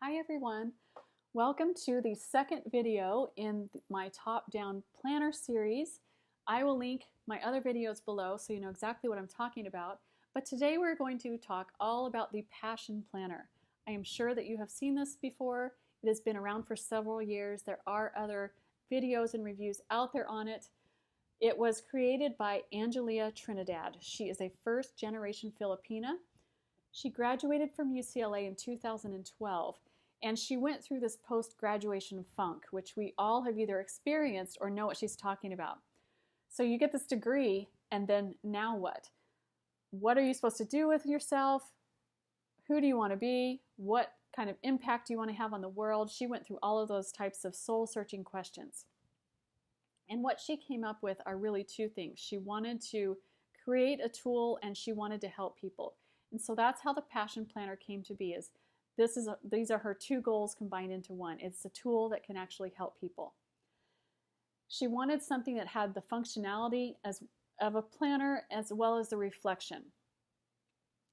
Hi everyone, welcome to the second video in my top-down planner series. I will link my other videos below so you know exactly what I'm talking about, but today we're going to talk all about the Passion Planner. I am sure that you have seen this before. It has been around for several years. There are other videos and reviews out there on it. It was created by Angelia Trinidad. She is a first-generation Filipina. She graduated from UCLA in 2012, and she went through this post-graduation funk, which we all have either experienced or know what she's talking about. So you get this degree, and then now what? What are you supposed to do with yourself? Who do you want to be? What kind of impact do you want to have on the world? She went through all of those types of soul-searching questions. And what she came up with are really two things. She wanted to create a tool, and she wanted to help people. And so that's how the Passion Planner came to be. These are her two goals combined into one. It's a tool that can actually help people. She wanted something that had the functionality of a planner as well as the reflection.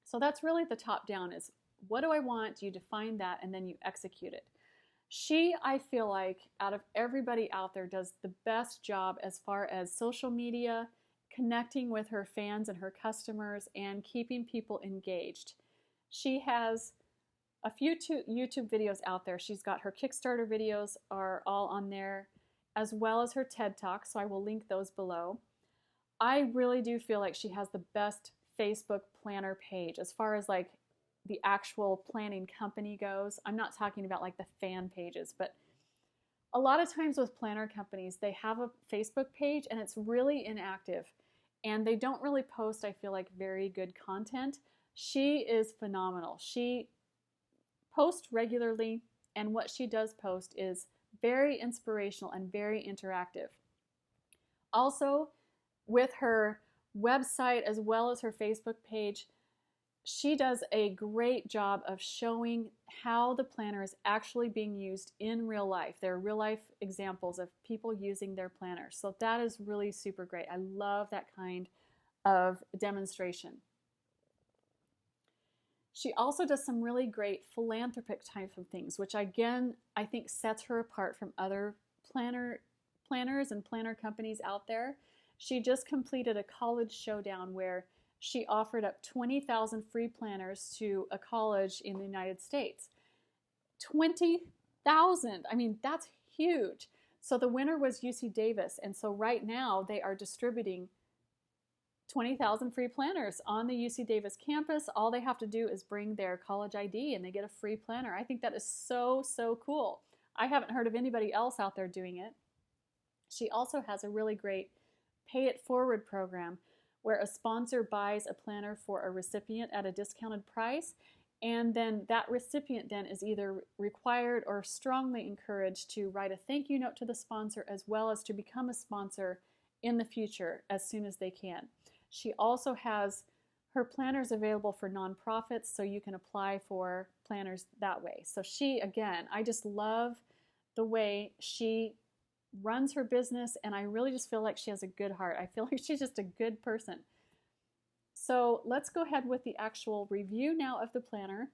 So that's really the top down is, what do I want? You define that and then you execute it. She, I feel like, out of everybody out there, does the best job as far as social media, connecting with her fans and her customers, and keeping people engaged. She has a few YouTube videos out there. She's got her Kickstarter videos are all on there, as well as her TED Talk, so I will link those below. I really do feel like she has the best Facebook planner page as far as like the actual planning company goes. I'm not talking about like the fan pages, but a lot of times with planner companies, they have a Facebook page and it's really inactive and they don't really post, I feel like, very good content. She is phenomenal. She posts regularly, and what she does post is very inspirational and very interactive. Also, with her website as well as her Facebook page, she does a great job of showing how the planner is actually being used in real life. There are real life examples of people using their planner. So that is really super great. I love that kind of demonstration. She also does some really great philanthropic type of things, which again, I think sets her apart from other planners and planner companies out there. She just completed a college showdown where she offered up 20,000 free planners to a college in the United States. 20,000! I mean, that's huge. So the winner was UC Davis, and so right now they are distributing 20,000 free planners on the UC Davis campus. All they have to do is bring their college ID and they get a free planner. I think that is so, so cool. I haven't heard of anybody else out there doing it. She also has a really great Pay It Forward program where a sponsor buys a planner for a recipient at a discounted price, and then that recipient then is either required or strongly encouraged to write a thank you note to the sponsor as well as to become a sponsor in the future as soon as they can. She also has her planners available for nonprofits, so you can apply for planners that way. So she, again, I just love the way she runs her business, and I really just feel like she has a good heart. I feel like she's just a good person. So let's go ahead with the actual review now of the planner.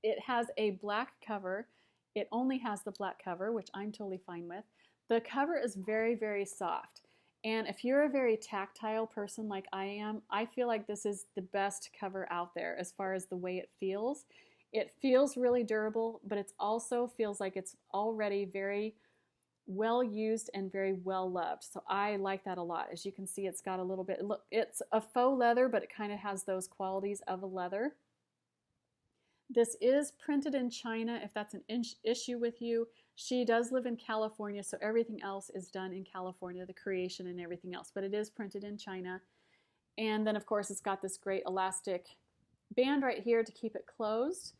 It has a black cover. It only has the black cover, which I'm totally fine with. The cover is very, very soft. And if you're a very tactile person like I am, I feel like this is the best cover out there as far as the way it feels. It feels really durable, but it also feels like it's already very well used and very well loved. So I like that a lot. As you can see, it's got a little bit, look, it's a faux leather, but it kind of has those qualities of a leather. This is printed in China, if that's an issue with you. She does live in California, so everything else is done in California, the creation and everything else, but it is printed in China. And then, of course, it's got this great elastic band right here to keep it closed.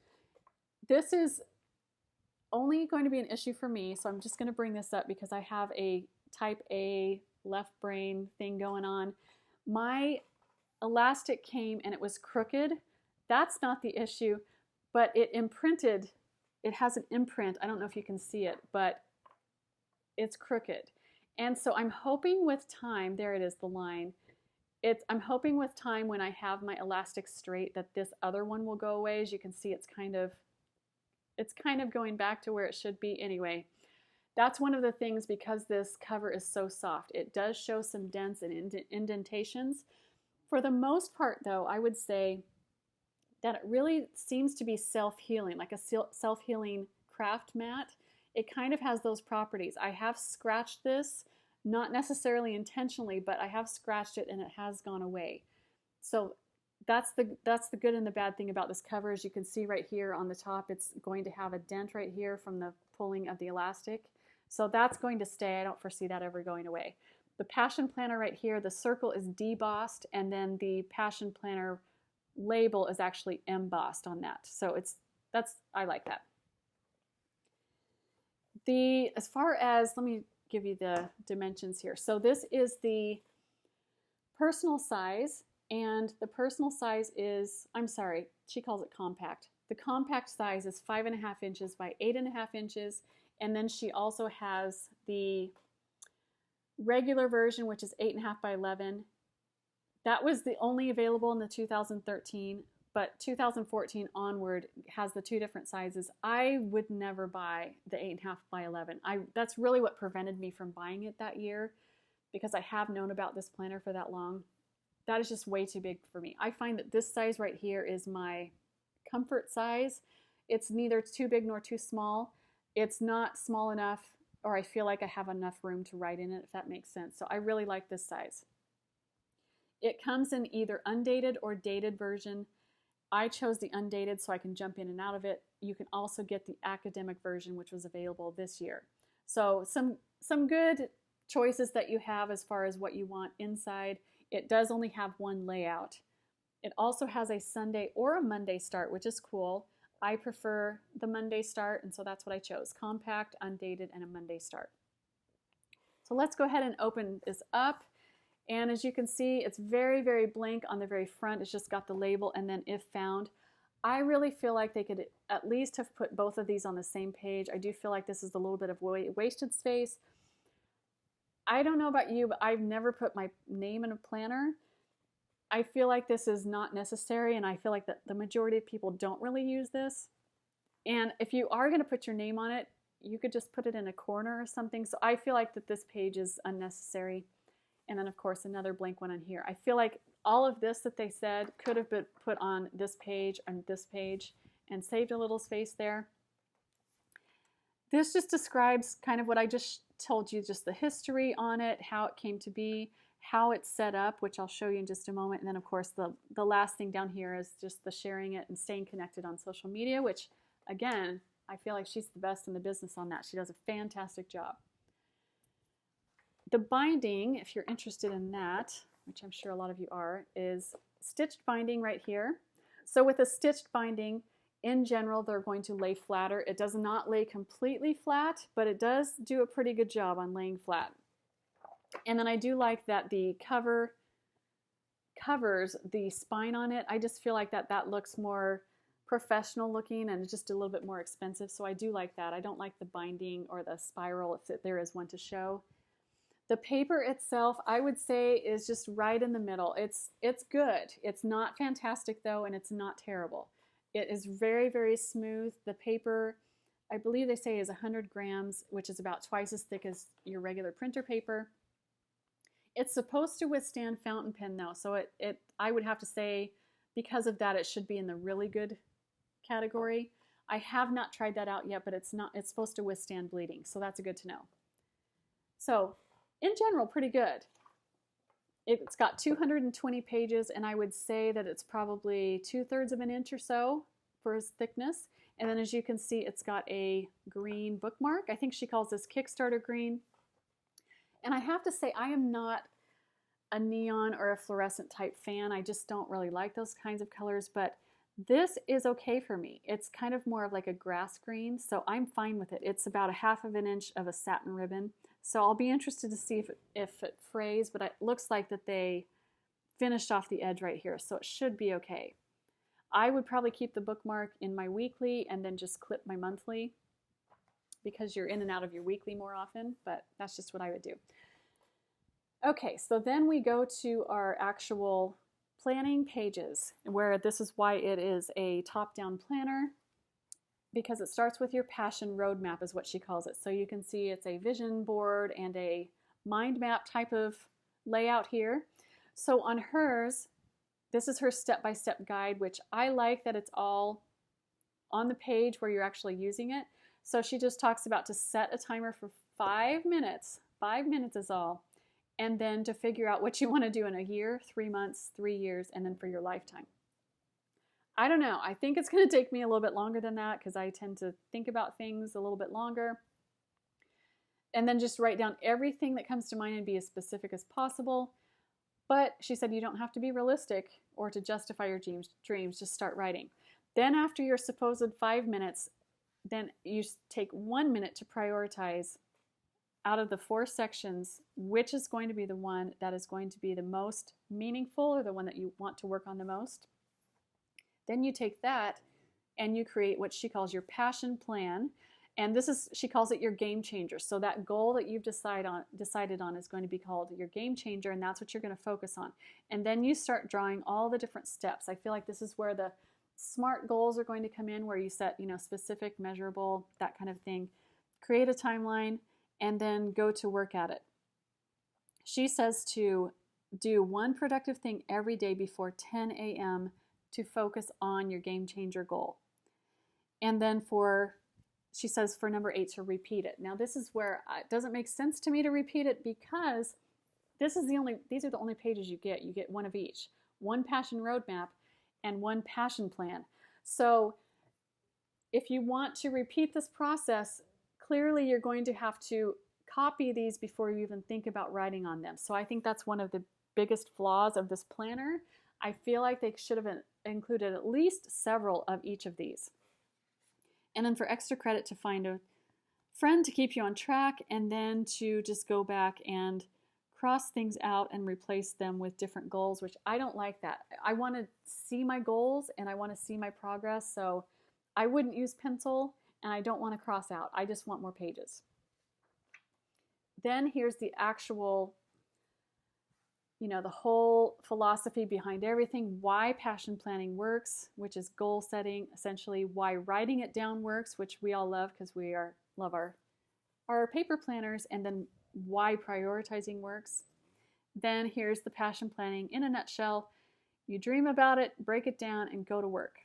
This is only going to be an issue for me, so I'm just going to bring this up because I have a type A left brain thing going on. My elastic came and it was crooked. That's not the issue, but it imprinted. It has an imprint. I don't know if you can see it, but it's crooked. And so I'm hoping with time, there it is, the line. I'm hoping with time when I have my elastic straight that this other one will go away. As you can see, it's kind of it's kind of going back to where it should be anyway. That's one of the things, because this cover is so soft. It does show some dents and indentations. For the most part, though, I would say that it really seems to be self-healing, like a self-healing craft mat. It kind of has those properties. I have scratched this, not necessarily intentionally, but I have scratched it and it has gone away. So that's the good and the bad thing about this cover. As you can see right here on the top, it's going to have a dent right here from the pulling of the elastic. So that's going to stay. I don't foresee that ever going away. The Passion Planner right here, the circle is debossed, and then the Passion Planner label is actually embossed on that. So I like that. As far as, let me give you the dimensions here. So this is the personal size, and the personal size is, I'm sorry, she calls it compact. The compact size is 5.5 inches by 8.5 inches, and then she also has the regular version, which is 8.5 by 11. That was the only available in the 2013, but 2014 onward has the two different sizes. I would never buy the 8.5 by 11. That's really what prevented me from buying it that year, because I have known about this planner for that long. That is just way too big for me. I find that this size right here is my comfort size. It's neither too big nor too small. It's not small enough, or I feel like I have enough room to write in it, if that makes sense. So I really like this size. It comes in either undated or dated version. I chose the undated so I can jump in and out of it. You can also get the academic version, which was available this year. So some good choices that you have as far as what you want inside. It does only have one layout. It also has a Sunday or a Monday start, which is cool. I prefer the Monday start, and so that's what I chose. Compact, undated, and a Monday start. So let's go ahead and open this up. And as you can see, it's very, very blank on the very front. It's just got the label and then if found. I really feel like they could at least have put both of these on the same page. I do feel like this is a little bit of wasted space. I don't know about you, but I've never put my name in a planner. I feel like this is not necessary, and I feel like that the majority of people don't really use this. And if you are going to put your name on it, you could just put it in a corner or something. So I feel like that this page is unnecessary. And then, of course, another blank one on here. I feel like all of this that they said could have been put on this page and this page and saved a little space there. This just describes kind of what I just told you, just the history on it, how it came to be, how it's set up, which I'll show you in just a moment. And then, of course, the last thing down here is just the sharing it and staying connected on social media, which, again, I feel like she's the best in the business on that. She does a fantastic job. The binding, if you're interested in that, which I'm sure a lot of you are, is stitched binding right here. So with a stitched binding, in general, they're going to lay flatter. It does not lay completely flat, but it does do a pretty good job on laying flat. And then I do like that the cover covers the spine on it. I just feel like that looks more professional looking and just a little bit more expensive. So I do like that. I don't like the binding or the spiral if there is one to show. The paper itself, I would say, is just right in the middle. It's good. It's not fantastic though, and it's not terrible. It is very, very smooth. The paper, I believe they say, is 100 grams, which is about twice as thick as your regular printer paper. It's supposed to withstand fountain pen though, so I would have to say, because of that, it should be in the really good category. I have not tried that out yet, but it's supposed to withstand bleeding, so that's good to know. So in general, pretty good. It's got 220 pages, and I would say that it's probably 2/3 of an inch or so for its thickness. And then as you can see, it's got a green bookmark. I think she calls this Kickstarter green. And I have to say, I am not a neon or a fluorescent type fan. I just don't really like those kinds of colors, but this is okay for me. It's kind of more of like a grass green, so I'm fine with it. It's about 1/2 inch of a satin ribbon. So I'll be interested to see if it frays, but it looks like that they finished off the edge right here, so it should be okay. I would probably keep the bookmark in my weekly and then just clip my monthly, because you're in and out of your weekly more often, but that's just what I would do. Okay, so then we go to our actual planning pages, where this is why it is a top-down planner. because it starts with your passion roadmap is what she calls it. So you can see it's a vision board and a mind map type of layout here. So on hers, this is her step-by-step guide, which I like that it's all on the page where you're actually using it. So she just talks about to set a timer for 5 minutes. 5 minutes is all. And then to figure out what you want to do in a year, 3 months, 3 years, and then for your lifetime. I don't know. I think it's going to take me a little bit longer than that because I tend to think about things a little bit longer. And then just write down everything that comes to mind and be as specific as possible. But she said you don't have to be realistic or to justify your dreams. Just start writing. Then after your supposed 5 minutes, then you take 1 minute to prioritize out of the 4 sections, which is going to be the one that is going to be the most meaningful or the one that you want to work on the most. Then you take that and you create what she calls your passion plan. And this is, she calls it your game changer. So that goal that you've decided on is going to be called your game changer, and that's what you're going to focus on. And then you start drawing all the different steps. I feel like this is where the SMART goals are going to come in, where you set, specific, measurable, that kind of thing. Create a timeline and then go to work at it. She says to do one productive thing every day before 10 a.m. to focus on your game changer goal. And then she says for number 8 to repeat it. Now this is where it doesn't make sense to me to repeat it because these are the only pages you get. You get one of each. One passion roadmap and one passion plan. So if you want to repeat this process, clearly you're going to have to copy these before you even think about writing on them. So I think that's one of the biggest flaws of this planner. I feel like they should have included at least several of each of these. And then for extra credit, to find a friend to keep you on track, and then to just go back and cross things out and replace them with different goals, which I don't like that. I want to see my goals and I want to see my progress, so I wouldn't use pencil and I don't want to cross out. I just want more pages. Then here's the actual, the whole philosophy behind everything, why passion planning works, which is goal setting, essentially why writing it down works, which we all love because we love our paper planners, and then why prioritizing works. Then here's the passion planning in a nutshell. You dream about it, break it down, and go to work.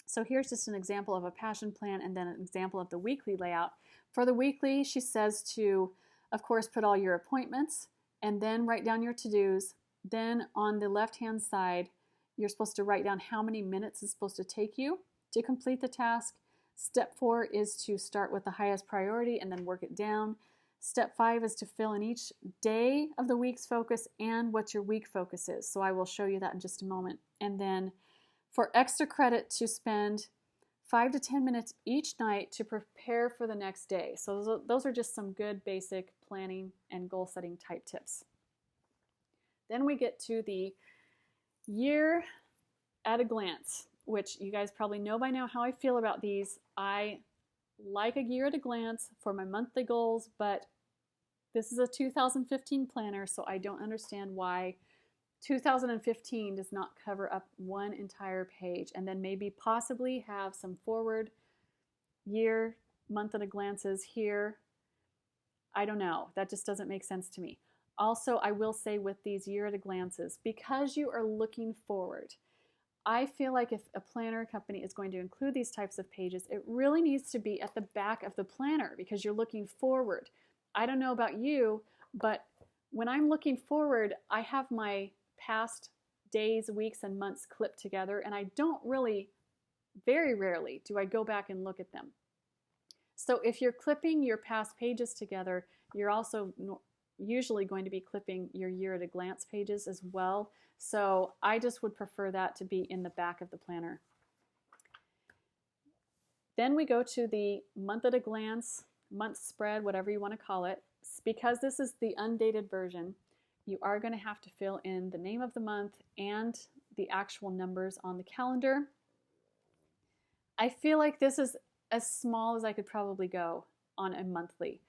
So here's just an example of a passion plan and then an example of the weekly layout. For the weekly, she says to, of course, put all your appointments and then write down your to-dos. Then on the left-hand side, you're supposed to write down how many minutes it's supposed to take you to complete the task. Step 4 is to start with the highest priority and then work it down. Step 5 is to fill in each day of the week's focus and what your week focus is. So I will show you that in just a moment. And then for extra credit, to spend 5 to 10 minutes each night to prepare for the next day. So those are just some good basic planning and goal setting type tips. Then we get to the year at a glance, which you guys probably know by now how I feel about these. I like a year at a glance for my monthly goals, but this is a 2015 planner, so I don't understand why 2015 does not cover up one entire page, and then maybe possibly have some forward year, month at a glances here. I don't know. That just doesn't make sense to me. Also, I will say with these year at a glances, because you are looking forward, I feel like if a planner company is going to include these types of pages, it really needs to be at the back of the planner because you're looking forward. I don't know about you, but when I'm looking forward, I have my past days, weeks, and months clipped together, and I don't really, very rarely, do I go back and look at them. So if you're clipping your past pages together, you're also usually going to be clipping your year at a glance pages as well. So I just would prefer that to be in the back of the planner. Then we go to the month at a glance, month spread, whatever you want to call it. Because this is the undated version, you are going to have to fill in the name of the month and the actual numbers on the calendar. I feel like this is as small as I could probably go on a monthly.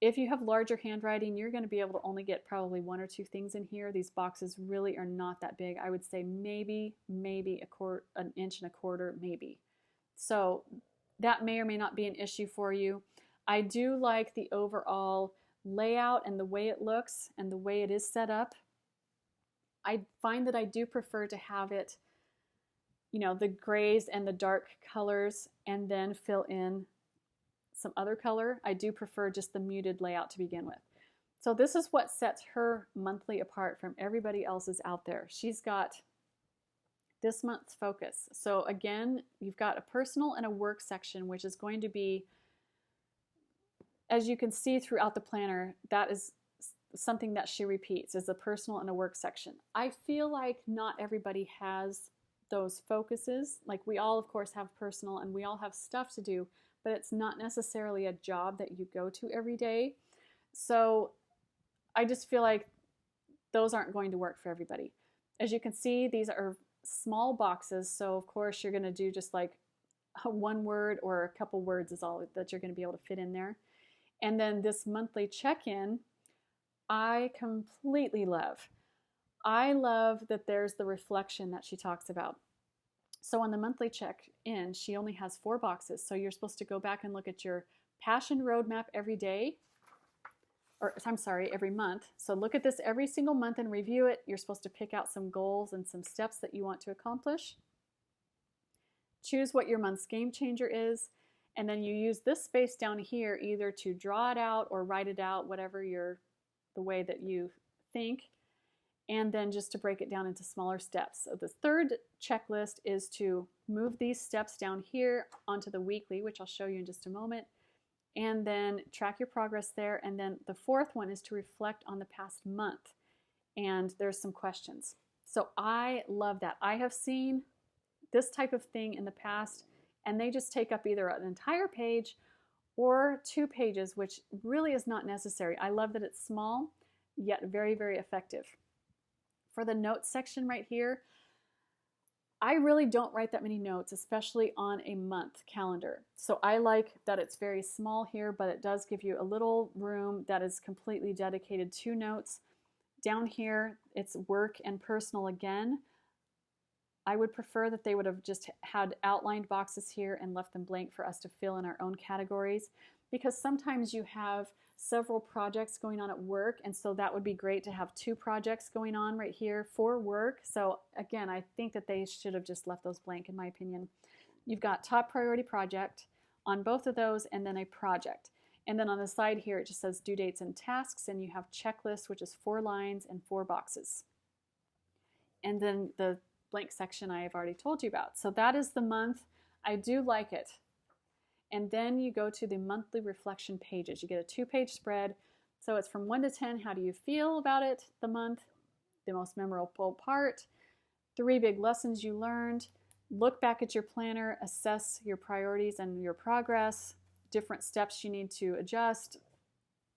If you have larger handwriting, you're going to be able to only get probably 1 or 2 things in here. These boxes really are not that big. I would say maybe an inch and a quarter, maybe. So that may or may not be an issue for you. I do like the overall layout and the way it looks and the way it is set up. I find that I do prefer to have it, you know, the grays and the dark colors and then fill in some other color. I do prefer just the muted layout to begin with. So this is what sets her monthly apart from everybody else's out there. She's got this month's focus. So again, you've got a personal and a work section, which is going to be, as you can see throughout the planner, that is something that she repeats, is a personal and a work section. I feel like not everybody has those focuses. Like we all, of course, have personal and we all have stuff to do, but it's not necessarily a job that you go to every day. So I just feel like those aren't going to work for everybody. As you can see, these are small boxes, so of course you're going to do just like one word or a couple words is all that you're going to be able to fit in there. And then this monthly check-in, I completely love. I love that there's the reflection that she talks about. So on the monthly check-in, she only has 4 boxes, so you're supposed to go back and look at your passion roadmap every day, or I'm sorry, every month. So look at this every single month and review it. You're supposed to pick out some goals and some steps that you want to accomplish. Choose what your month's game changer is, and then you use this space down here either to draw it out or write it out, whatever the way that you think, and then just to break it down into smaller steps. So the third checklist is to move these steps down here onto the weekly, which I'll show you in just a moment, and then track your progress there. And then the fourth one is to reflect on the past month, and there's some questions. So I love that. I have seen this type of thing in the past, and they just take up either an entire page or 2 pages, which really is not necessary. I love that it's small, yet very, very effective. For the notes section right here, I really don't write that many notes, especially on a month calendar. So I like that it's very small here, but it does give you a little room that is completely dedicated to notes. Down here, it's work and personal again. I would prefer that they would have just had outlined boxes here and left them blank for us to fill in our own categories, because sometimes you have several projects going on at work, and so that would be great to have 2 projects going on right here for work. So again, I think that they should have just left those blank, in my opinion. You've got top priority project on both of those, and then a project. And then on the side here, it just says due dates and tasks, and you have checklist, which is 4 lines and 4 boxes. And then the blank section I have already told you about. So that is the month. I do like it. And then you go to the monthly reflection pages. You get a 2-page spread. So it's from 1 to 10, how do you feel about it, the month, the most memorable part, 3 big lessons you learned, look back at your planner, assess your priorities and your progress, different steps you need to adjust.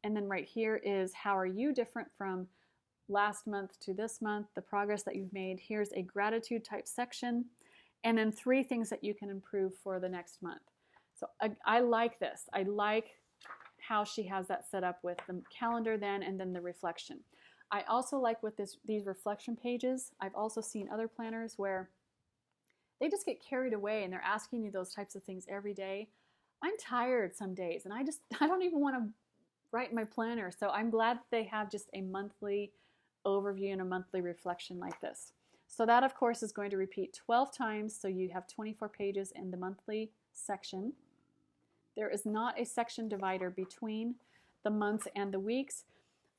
And then right here is how are you different from last month to this month, the progress that you've made. Here's a gratitude type section, and then 3 things that you can improve for the next month. So I like this. I like how she has that set up with the calendar then and then the reflection. I also like with these reflection pages, I've also seen other planners where they just get carried away and they're asking you those types of things every day. I'm tired some days and I don't even want to write my planner. So I'm glad that they have just a monthly overview and a monthly reflection like this. So that of course is going to repeat 12 times, so you have 24 pages in the monthly section. There is not a section divider between the months and the weeks.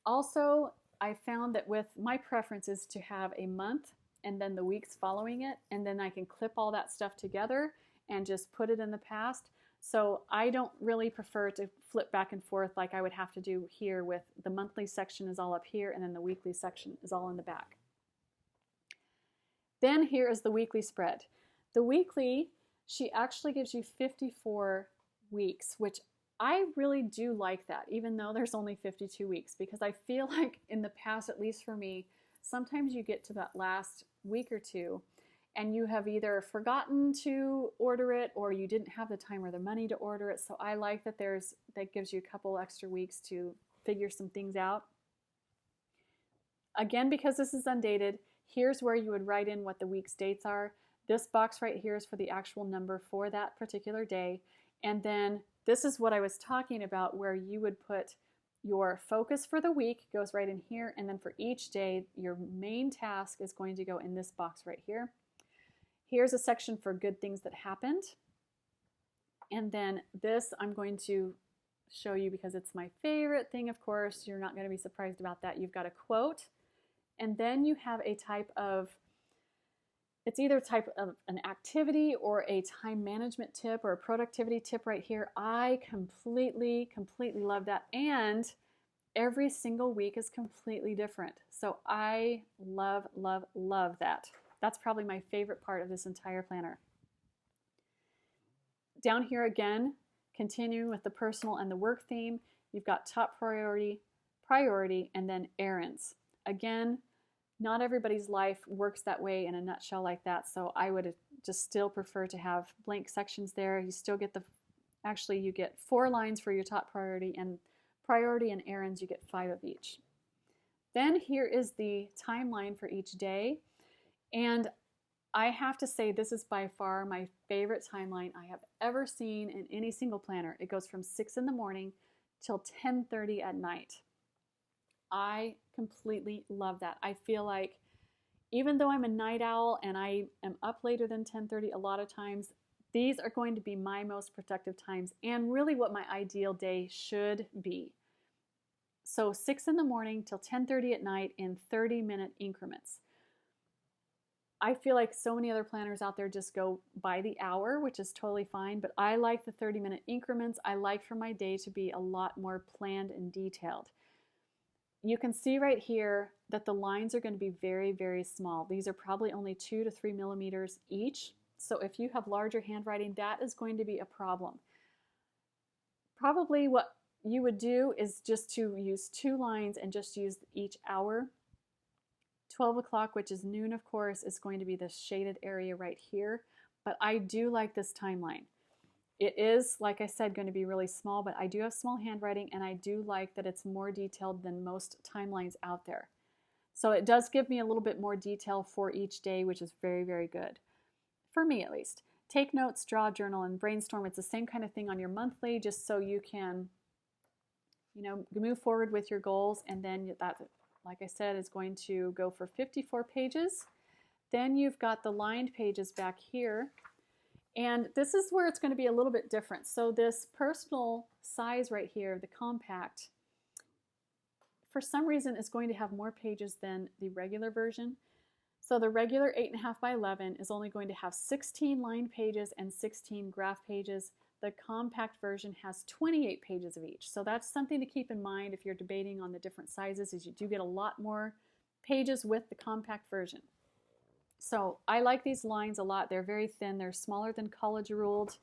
Also, I found that with my preference is to have a month and then the weeks following it, and then I can clip all that stuff together and just put it in the past. So I don't really prefer to flip back and forth like I would have to do here with the monthly section is all up here and then the weekly section is all in the back. Then here is the weekly spread. The weekly, she actually gives you 54 weeks, which I really do like that, even though there's only 52 weeks, because I feel like in the past, at least for me, sometimes you get to that last week or two and you have either forgotten to order it or you didn't have the time or the money to order it. So I like that that gives you a couple extra weeks to figure some things out. Again, because this is undated, here's where you would write in what the week's dates are. This box right here is for the actual number for that particular day. And then this is what I was talking about, where you would put your focus for the week goes right in here, and then for each day, your main task is going to go in this box right here. Here's a section for good things that happened. And then this I'm going to show you because it's my favorite thing, of course. You're not going to be surprised about that. You've got a quote, and then you have a type of, it's either a type of an activity or a time management tip or a productivity tip right here. I completely love that. And every single week is completely different. So I love that. That's probably my favorite part of this entire planner. Down here again, continuing with the personal and the work theme, you've got top priority, and then errands. Again, not everybody's life works that way in a nutshell like that, so I would just still prefer to have blank sections there. You still get actually you get 4 lines for your top priority and errands, you get 5 of each. Then here is the timeline for each day, and I have to say this is by far my favorite timeline I have ever seen in any single planner. It goes from 6 in the morning till 10:30 at night. I completely love that. I feel like even though I'm a night owl and I am up later than 10:30 a lot of times, these are going to be my most productive times and really what my ideal day should be. So 6 in the morning till 10:30 at night in 30-minute increments. I feel like so many other planners out there just go by the hour, which is totally fine, but I like the 30-minute increments. I like for my day to be a lot more planned and detailed. You can see right here that the lines are going to be very small. These are probably only 2 to 3 millimeters each. So if you have larger handwriting, that is going to be a problem. Probably what you would do is just to use 2 lines and just use each hour. 12 o'clock, which is noon, of course, is going to be this shaded area right here. But I do like this timeline. It is, like I said, going to be really small, but I do have small handwriting, and I do like that it's more detailed than most timelines out there. So it does give me a little bit more detail for each day, which is very good. For me, at least. Take notes, draw, journal, and brainstorm. It's the same kind of thing on your monthly, just so you can, move forward with your goals, and then that, like I said, is going to go for 54 pages. Then you've got the lined pages back here. And this is where it's going to be a little bit different. So this personal size right here, the compact, for some reason is going to have more pages than the regular version. So the regular 8.5 by 11 is only going to have 16 lined pages and 16 graph pages. The compact version has 28 pages of each. So that's something to keep in mind if you're debating on the different sizes, is you do get a lot more pages with the compact version. So I like these lines a lot. They're very thin. They're smaller than college ruled.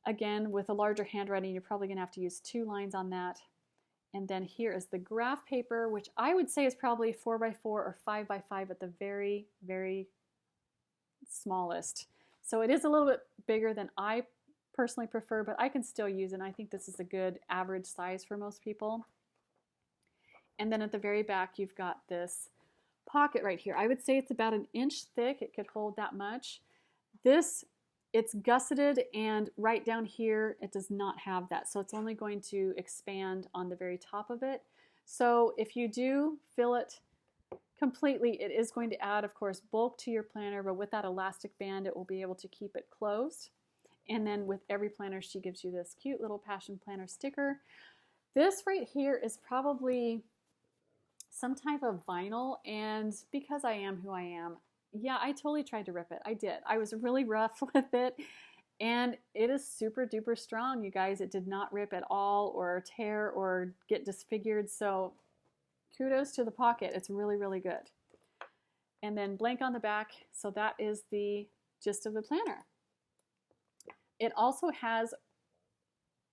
Again, with a larger handwriting, you're probably going to have to use 2 lines on that. And then here is the graph paper, which I would say is probably 4x4 or 5x5 at the very smallest. So it is a little bit bigger than I personally prefer, but I can still use it. And I think this is a good average size for most people. And then at the very back, you've got this pocket right here. I would say it's about 1 inch thick. It could hold that much. It's gusseted, and right down here it does not have that. So it's only going to expand on the very top of it. So if you do fill it completely, it is going to add, of course, bulk to your planner, but with that elastic band, it will be able to keep it closed. And then with every planner, she gives you this cute little Passion Planner sticker. This right here is probably some type of vinyl, and because I am who I am, yeah, I totally tried to rip it. I did. I was really rough with it, and it is super duper strong, you guys. It did not rip at all or tear or get disfigured, so kudos to the pocket. It's really good. And then blank on the back, so that is the gist of the planner. It also has,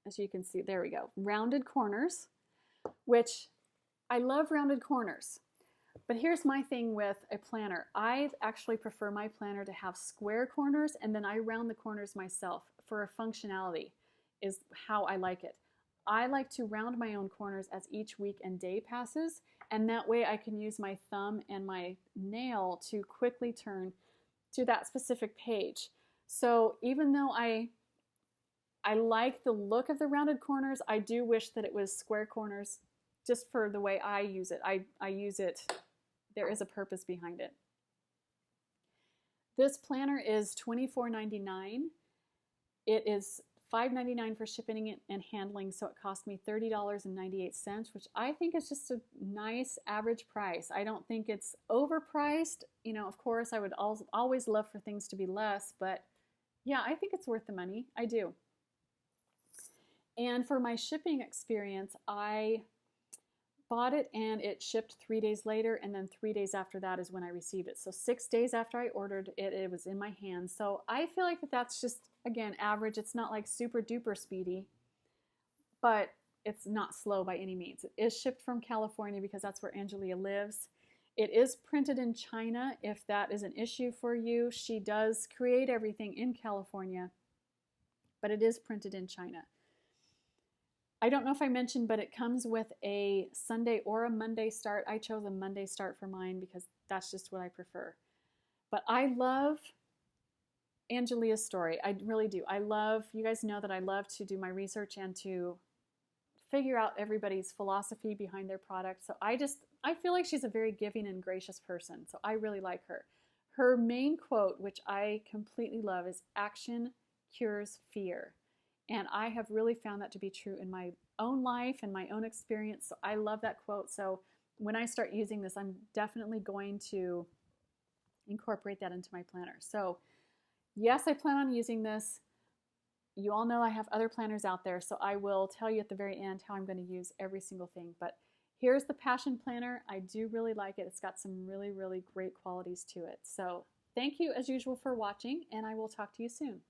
as you can see, there we go, rounded corners, which I love rounded corners. But here's my thing with a planner. I actually prefer my planner to have square corners, and then I round the corners myself for a functionality is how I like it. I like to round my own corners as each week and day passes, and that way I can use my thumb and my nail to quickly turn to that specific page. So even though I I like the look of the rounded corners. I do wish that it was square corners just for the way I use it. I use it, there is a purpose behind it. This planner is $24.99. It is $5.99 for shipping and handling, so it cost me $30.98, which I think is just a nice average price. I don't think it's overpriced. You know, of course, I would always love for things to be less, but yeah, I think it's worth the money. I do. And for my shipping experience, I bought it and it shipped 3 days later, and then 3 days after that is when I received it. So 6 days after I ordered it, it was in my hands. So I feel like that's just, again, average. It's not like super duper speedy, but it's not slow by any means. It is shipped from California because that's where Angelia lives. It is printed in China if that is an issue for you. She does create everything in California, but it is printed in China. I don't know if I mentioned, but it comes with a Sunday or a Monday start. I chose a Monday start for mine because that's just what I prefer. But I love Angelia's story. I really do. You guys know that I love to do my research and to figure out everybody's philosophy behind their product. So I feel like she's a very giving and gracious person. So I really like her. Her main quote, which I completely love, is "Action cures fear." And I have really found that to be true in my own life and my own experience. So I love that quote. So when I start using this, I'm definitely going to incorporate that into my planner. So yes, I plan on using this. You all know I have other planners out there, so I will tell you at the very end how I'm going to use every single thing. But here's the Passion Planner. I do really like it. It's got some really, really great qualities to it. So thank you as usual for watching, and I will talk to you soon.